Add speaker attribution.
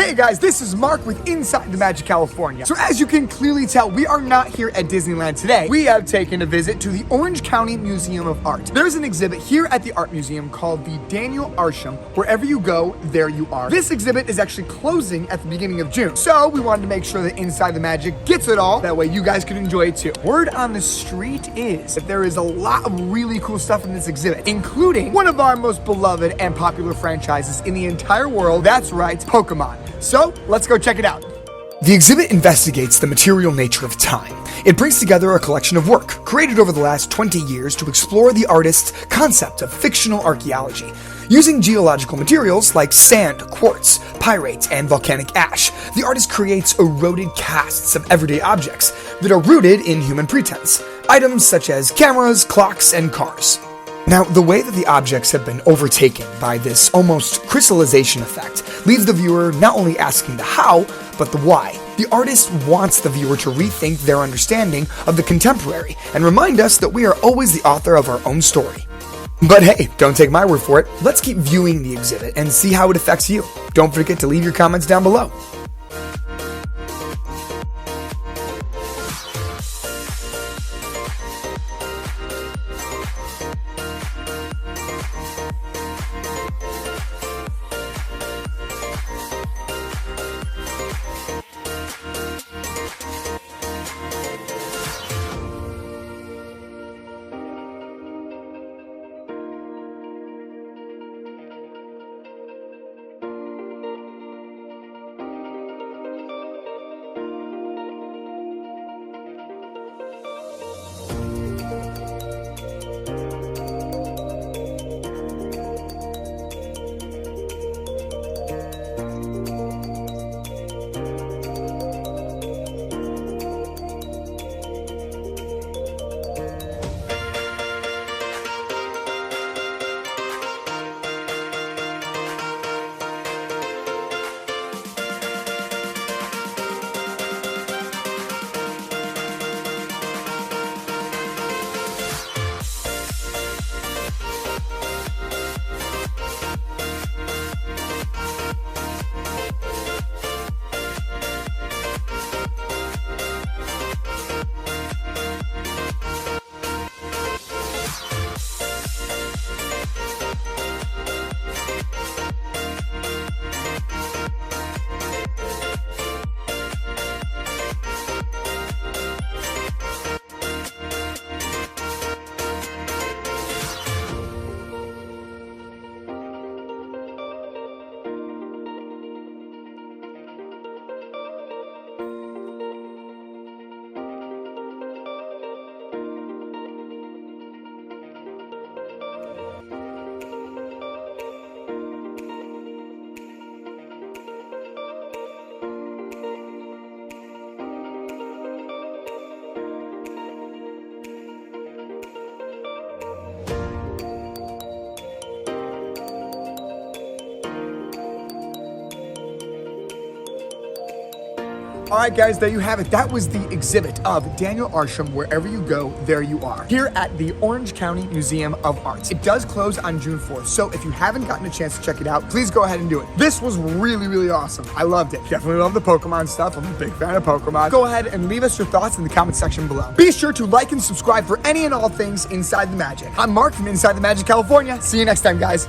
Speaker 1: Hey guys, this is Mark with Inside the Magic California. So as you can clearly tell, we are not here at Disneyland today. We have taken a visit to the Orange County Museum of Art. There's an exhibit here at the Art Museum called the Daniel Arsham, Wherever You Go, There You Are. This exhibit is actually closing at the beginning of June. So we wanted to make sure that Inside the Magic gets it all. That way you guys can enjoy it too. Word on the street is that there is a lot of really cool stuff in this exhibit, including one of our most beloved and popular franchises in the entire world. That's right, Pokémon. So let's go check it out. The exhibit investigates the material nature of time. It brings together a collection of work created over the last 20 years to explore the artist's concept of fictional archaeology. Using geological materials like sand, quartz, pyrite, and volcanic ash, the artist creates eroded casts of everyday objects that are rooted in human pretense. Items such as cameras, clocks, and cars. Now, the way that the objects have been overtaken by this almost crystallization effect leaves the viewer not only asking the how, but the why. The artist wants the viewer to rethink their understanding of the contemporary and remind us that we are always the author of our own story. But hey, don't take my word for it. Let's keep viewing the exhibit and see how it affects you. Don't forget to leave your comments down below. Alright guys, there you have it. That was the exhibit of Daniel Arsham, Wherever You Go, There You Are, here at the Orange County Museum of Art. It does close on June 4th, so if you haven't gotten a chance to check it out, please go ahead and do it. This was really, really awesome. I loved it. Definitely love the Pokemon stuff. I'm a big fan of Pokemon. Go ahead and leave us your thoughts in the comment section below. Be sure to like and subscribe for any and all things Inside the Magic. I'm Mark from Inside the Magic California. See you next time, guys.